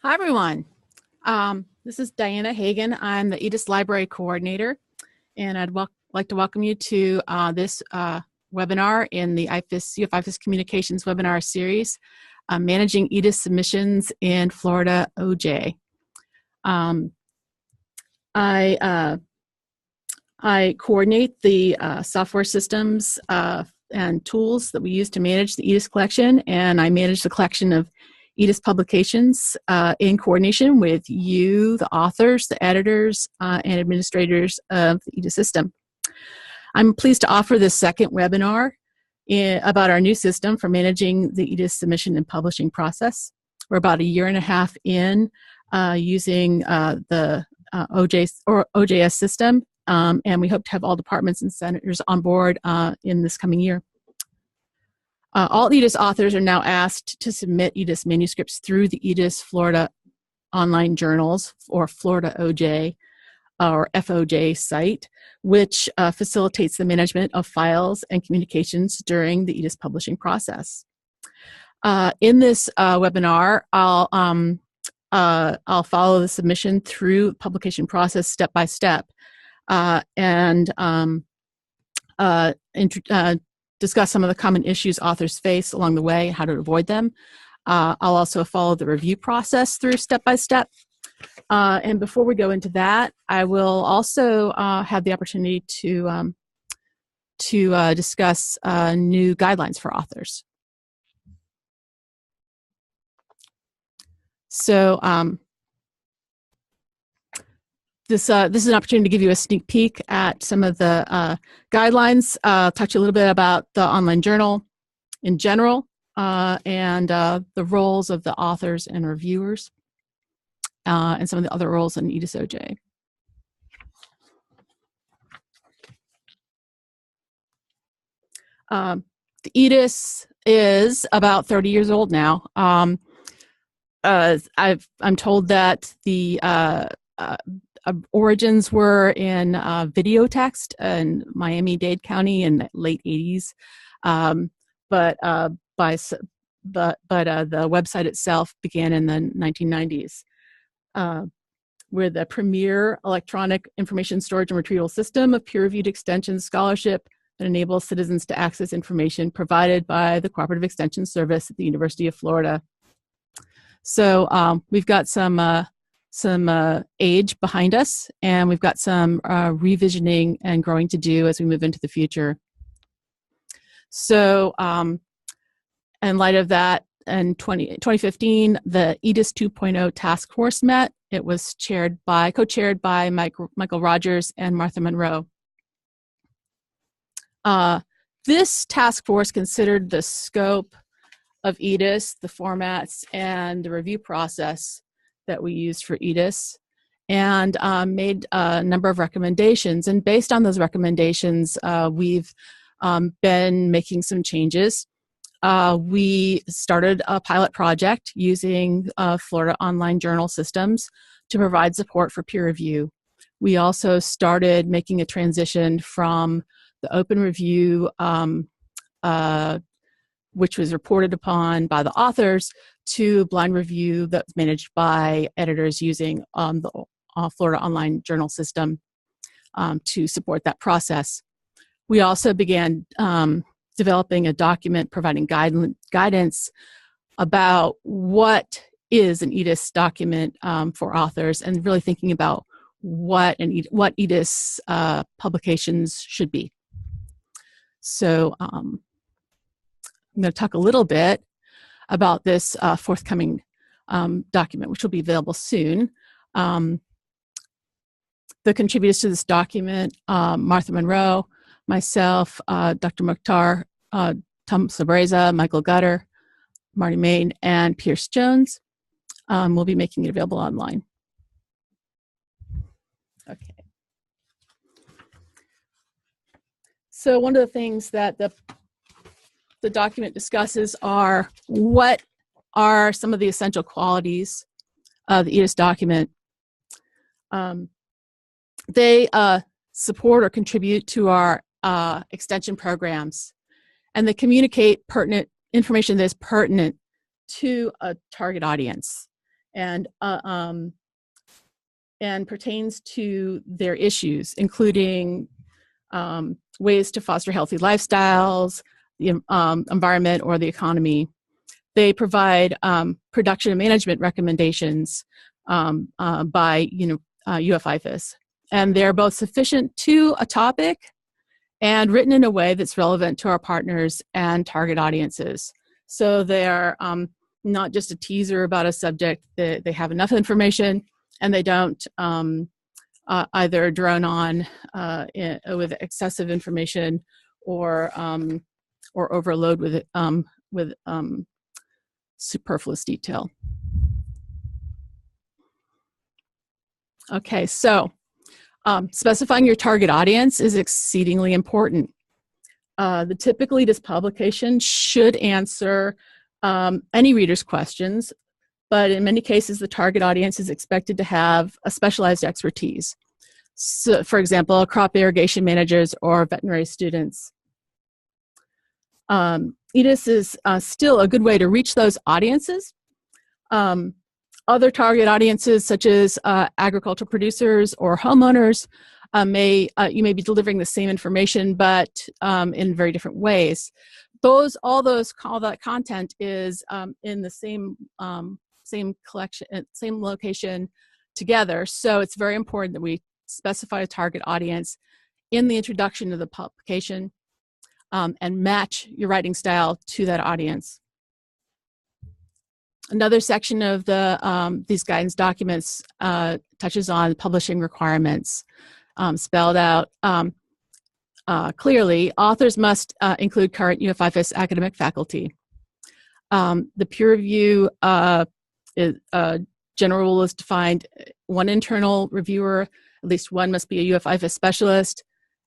Hi, everyone. This is Diana Hagan. I'm the EDIS Library Coordinator, and I'd like to welcome you to this webinar in the UF-IFAS Communications webinar series, Managing EDIS Submissions in Florida OJ. I coordinate the software systems and tools that we use to manage the EDIS collection, and I manage the collection of EDIS publications in coordination with you, the authors, the editors, and administrators of the EDIS system. I'm pleased to offer this second webinar about our new system for managing the EDIS submission and publishing process. We're about a year and a half in using the OJS system, and we hope to have all departments and centers on board in this coming year. All EDIS authors are now asked to submit EDIS manuscripts through the EDIS Florida Online Journals, or Florida OJ, or FOJ site, which facilitates the management of files and communications during the EDIS publishing process. In this webinar, I'll follow the submission through publication process step by step, and discuss some of the common issues authors face along the way, how to avoid them. I'll also follow the review process through step by step. And before we go into that, I will also have the opportunity to discuss new guidelines for authors. So this is an opportunity to give you a sneak peek at some of the guidelines. I'll talk to you a little bit about the online journal in general, and the roles of the authors and reviewers, and some of the other roles in EDIS OJ. The EDIS is about 30 years old now. I'm told that the origins were in video text in Miami-Dade County in the late 80s, but the website itself began in the 1990s. We're the premier electronic information storage and retrieval system of peer-reviewed extension scholarship that enables citizens to access information provided by the Cooperative Extension Service at the University of Florida. So we've got some age behind us, and we've got some revisioning and growing to do as we move into the future. So in light of that, in 2015, the EDIS 2.0 task force met. It was co-chaired by Michael Rogers and Martha Monroe. This task force considered the scope of EDIS, the formats, and the review process that we used for EDIS, and made a number of recommendations. And based on those recommendations, we've been making some changes. We started a pilot project using Florida Online Journal systems to provide support for peer review. We also started making a transition from the open review, which was reported upon by the authors, to blind review that's managed by editors using the Florida Online Journal system to support that process. We also began developing a document providing guidance about what is an EDIS document for authors, and really thinking about what EDIS publications should be. So I'm going to talk a little bit about this forthcoming document, which will be available soon. The contributors to this document, Martha Monroe, myself, Dr. Mukhtar, Tom Sabreza, Michael Gutter, Marty Main, and Pierce Jones. We'll be making it available online. Okay. So one of the things that the document discusses are what are some of the essential qualities of the EDIS document. They support or contribute to our extension programs, and they communicate pertinent information that is pertinent to a target audience. and pertains to their issues, including ways to foster healthy lifestyles, the environment, or the economy. They provide production and management recommendations by UF-IFAS. And they're both sufficient to a topic and written in a way that's relevant to our partners and target audiences. So they're not just a teaser about a subject. They have enough information, and they don't either drone on with excessive information or overload with superfluous detail. Okay, so specifying your target audience is exceedingly important. The typical EDIS publication should answer any reader's questions, but in many cases, the target audience is expected to have a specialized expertise. So, for example, crop irrigation managers or veterinary students. EDIS is still a good way to reach those audiences. Other target audiences, such as agricultural producers or homeowners, you may be delivering the same information, but in very different ways. All that content is in the same collection, same location together. So it's very important that we specify a target audience in the introduction of the publication and match your writing style to that audience. Another section of these guidance documents touches on publishing requirements, spelled out clearly. Authors must include current UF-IFAS academic faculty. The peer review general rule is defined: one internal reviewer, at least one must be a UF-IFAS specialist.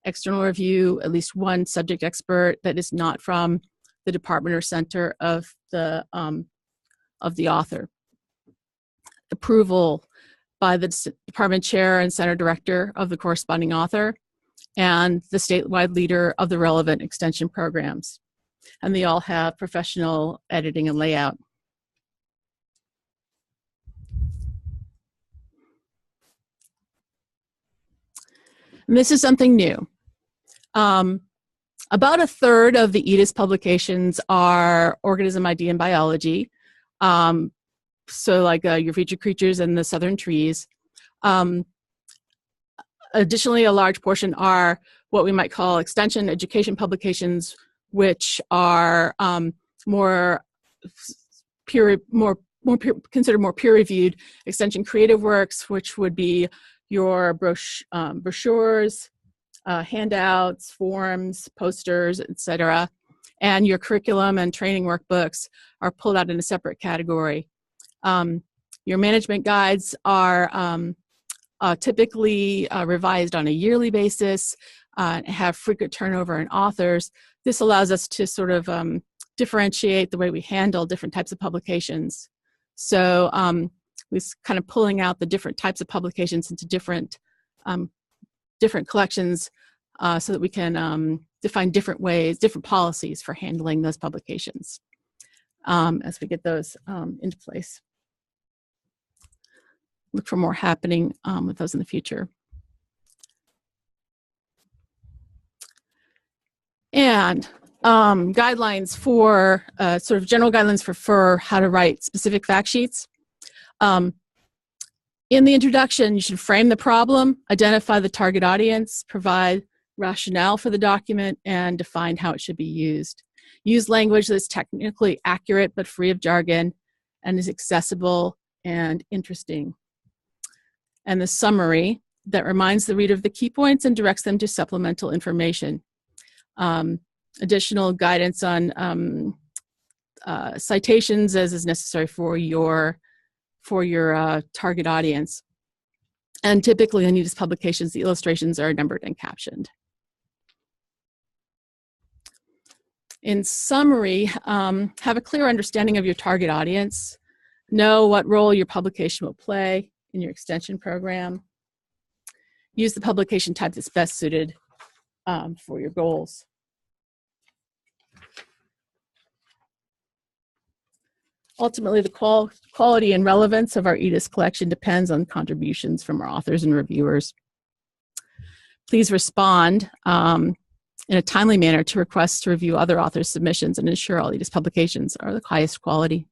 External review, at least one subject expert that is not from the department or center of the author. Approval by the department chair and center director of the corresponding author, and the statewide leader of the relevant extension programs. And they all have professional editing and layout. And this is something new. About a third of the EDIS publications are organism ID and biology. So like your featured creatures and the southern trees. Additionally, a large portion are what we might call extension education publications, which are considered more peer-reviewed. Extension creative works, which would be your brochures, handouts, forms, posters, etc. And your curriculum and training workbooks are pulled out in a separate category. Your management guides are typically revised on a yearly basis, have frequent turnover in authors. This allows us to sort of differentiate the way we handle different types of publications. So we're kind of pulling out the different types of publications into different collections so that we can define different ways, different policies for handling those publications as we get those into place. Look for more happening with those in the future. And guidelines for, sort of general guidelines for how to write specific fact sheets. In the introduction, you should frame the problem, identify the target audience, provide rationale for the document, and define how it should be used. Use language that's technically accurate but free of jargon and is accessible and interesting. And the summary that reminds the reader of the key points and directs them to supplemental information. Additional guidance on citations as is necessary for your target audience. And typically in EDIS publications, the illustrations are numbered and captioned. In summary, have a clear understanding of your target audience. Know what role your publication will play in your extension program. Use the publication type that's best suited for your goals. Ultimately, the quality and relevance of our EDIS collection depends on contributions from our authors and reviewers. Please respond in a timely manner to requests to review other authors' submissions and ensure all EDIS publications are the highest quality.